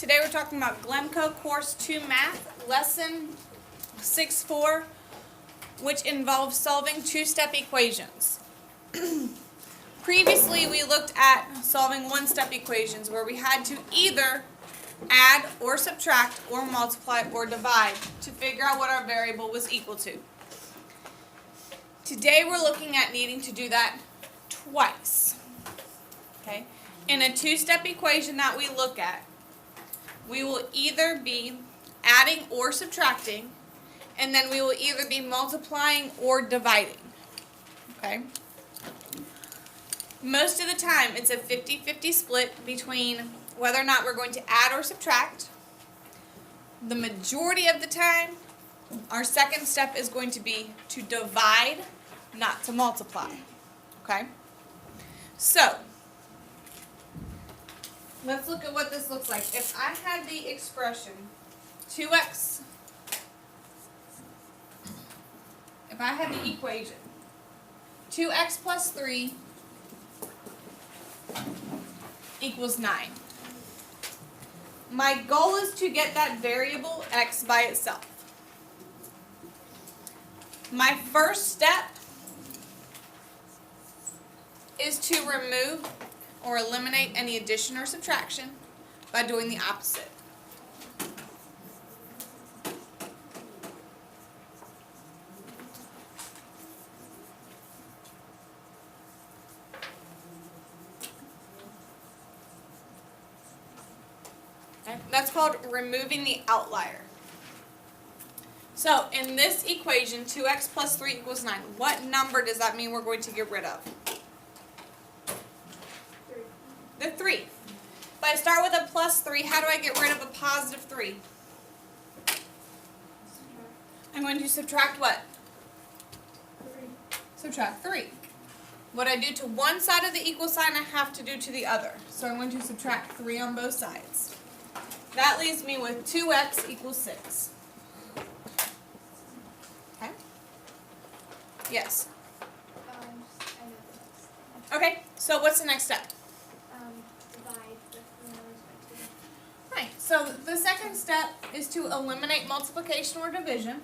Today we're talking about Glencoe Course 2 Math, Lesson 6-4, which involves solving two-step equations. Previously, we looked at solving one-step equations where we had to either add or subtract or multiply or divide to figure out what our variable was equal to. Today we're looking at needing to do that twice. Okay? In a two-step equation that we look at, we will either be adding or subtracting, and then we will either be multiplying or dividing. Okay? Most of the time, it's a 50-50 split between whether or not we're going to add or subtract. The majority of the time, our second step is going to be to divide, not to multiply. Okay? So, let's look at what this looks like. If I had the expression 2x, if I had the equation 2x plus 3 equals 9. My goal is to get that variable x by itself. My first step is to remove or eliminate any addition or subtraction by doing the opposite. Okay? That's called removing the outlier. So in this equation, 2x plus 3 equals 9. What number does that mean we're going to get rid of? The 3. If I start with a plus 3, how do I get rid of a positive 3? I'm going to subtract what? 3. Subtract 3. What I do to one side of the equal sign, I have to do to the other. So I'm going to subtract 3 on both sides. That leaves me with 2x equals 6. Okay? Yes? Okay, so what's the next step? Divide the numbers by 2. Right, so the second step is to eliminate multiplication or division.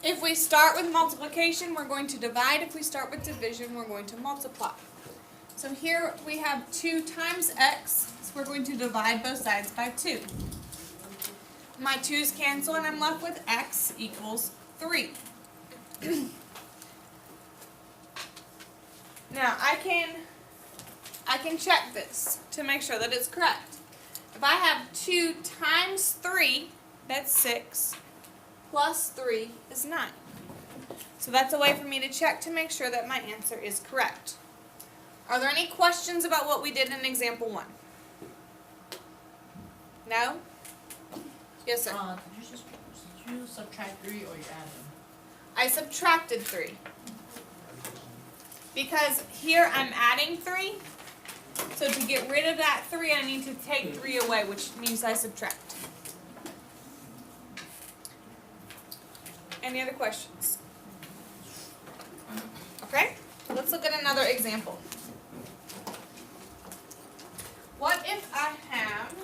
If we start with multiplication, we're going to divide. If we start with division, we're going to multiply. So here we have 2 times x, so we're going to divide both sides by 2. My 2's cancel and I'm left with x equals 3. Now I can check this to make sure that it's correct. If I have 2 times 3, that's 6, plus 3 is 9. So that's a way for me to check to make sure that my answer is correct. Are there any questions about what we did in example 1? No? Yes, sir. Did you subtract 3 or you add them? I subtracted 3. Because here I'm adding 3. So to get rid of that 3, I need to take 3 away, which means I subtract. Any other questions? Okay, let's look at another example. What if I have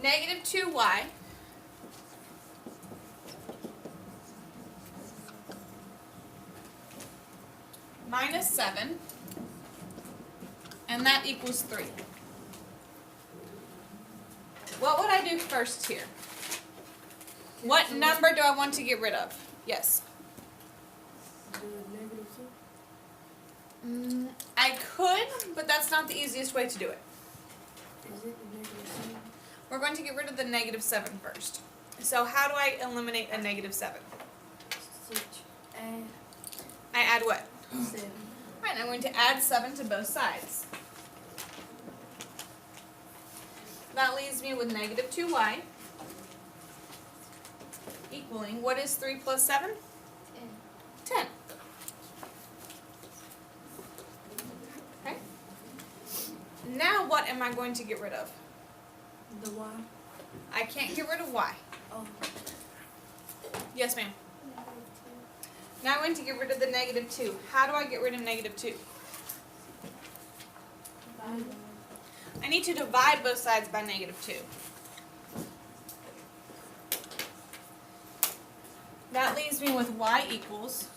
negative 2y minus 7, and that equals 3? What would I do first here? What number do I want to get rid of? Yes? I could, but that's not the easiest way to do it. Is it the negative 7? We're going to get rid of the negative 7 first. So how do I eliminate a negative 7? Add I add what? 7. Right, I'm going to add 7 to both sides. That leaves me with negative 2y equaling, what is 3 plus 7? 10. Okay. Now what am I going to get rid of? The y. I can't get rid of y. Oh. Yes, ma'am. -2. Now I'm going to get rid of the -2. How do I get rid of -2? Divide. I need to divide both sides by -2. That leaves me with y equals,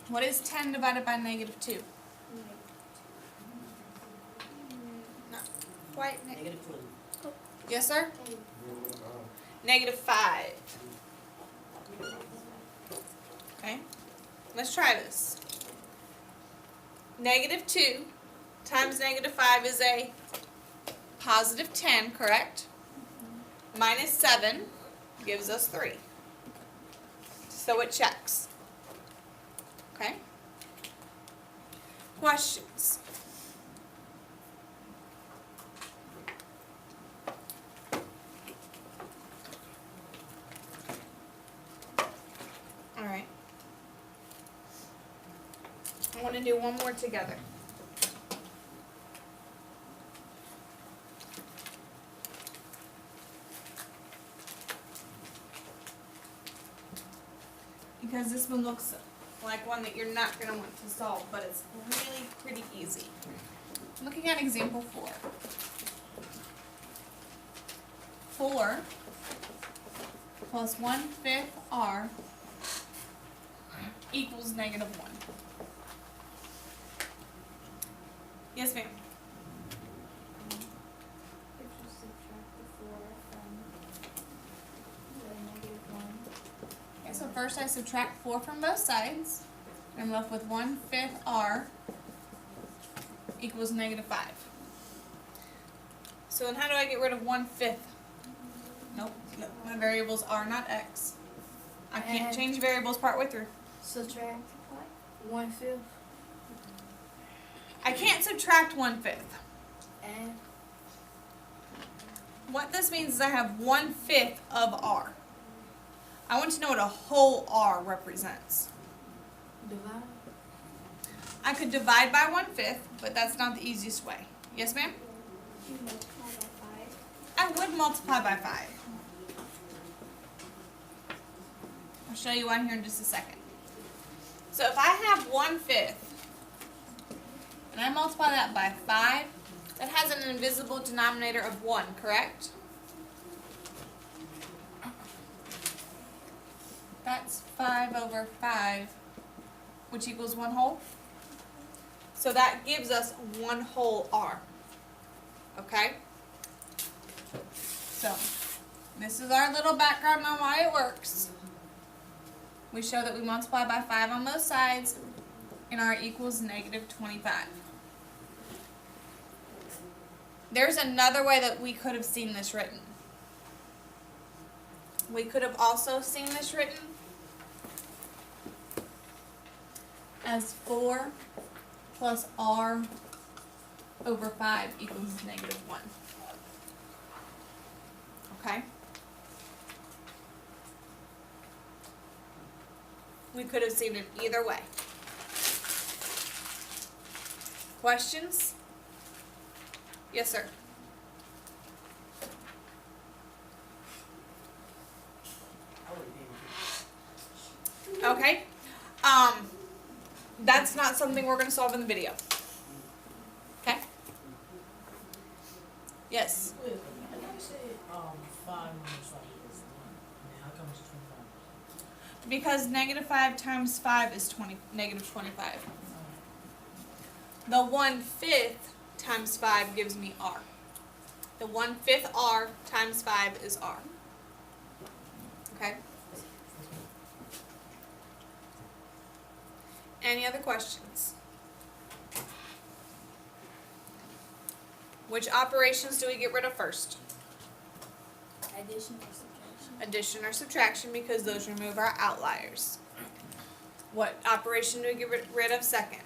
what is 10 divided by -2? No, quite. -2. Yes, sir? Negative. -5. Okay, let's try this. -2 times -5 is a positive 10, correct? Minus 7 gives us 3. So it checks. Okay? Questions? All right. I want to do one more together. Because this one looks like one that you're not going to want to solve, but it's really pretty easy. Looking at example 4. 4 plus 1/5 r equals -1. Yes, ma'am. If you subtract the 4 from the -1. Okay, so first I subtract 4 from both sides. I'm left with 1/5 r equals -5. So then how do I get rid of 1/5? Nope, my variables are not x. I can't And- change variables partway through. Subtract 1/5 I can't subtract 1/5. and What this means is I have 1/5 of r. I want to know what a whole r represents. divide. I could divide by 1/5, but that's not the easiest way. Yes, ma'am? You multiply by 5. I would multiply by 5. I'll show you one here in just a second. So if I have 1/5, and I multiply that by 5, that has an invisible denominator of 1, correct? That's 5/5, which equals 1 whole. So that gives us 1 whole r. Okay? So, this is our little background on why it works. We show that we multiply by 5 on both sides, and r equals -25. There's another way that we could have seen this written. We could have also seen this written as 4 plus r over 5 equals -1. Okay? We could have seen it either way. Questions? Yes, sir. Okay. That's not something we're going to solve in the video. Okay? Yes. Wait, how do you say 5 minus 5 is 1? And how come it's 25? Because -5 times 5 is -25. The 1/5 times 5 gives me r. The 1/5 r times 5 is r. Okay? Any other questions? Which operations do we get rid of first? Addition or subtraction? Addition or subtraction, because those remove our outliers. What operation do we get rid of second?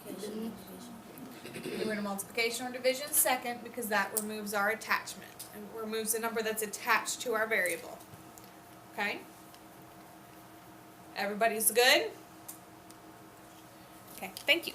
Multiplication. Get rid of multiplication or division second, because that removes our attachment and removes the number that's attached to our variable. Okay? Everybody's good? Okay, thank you.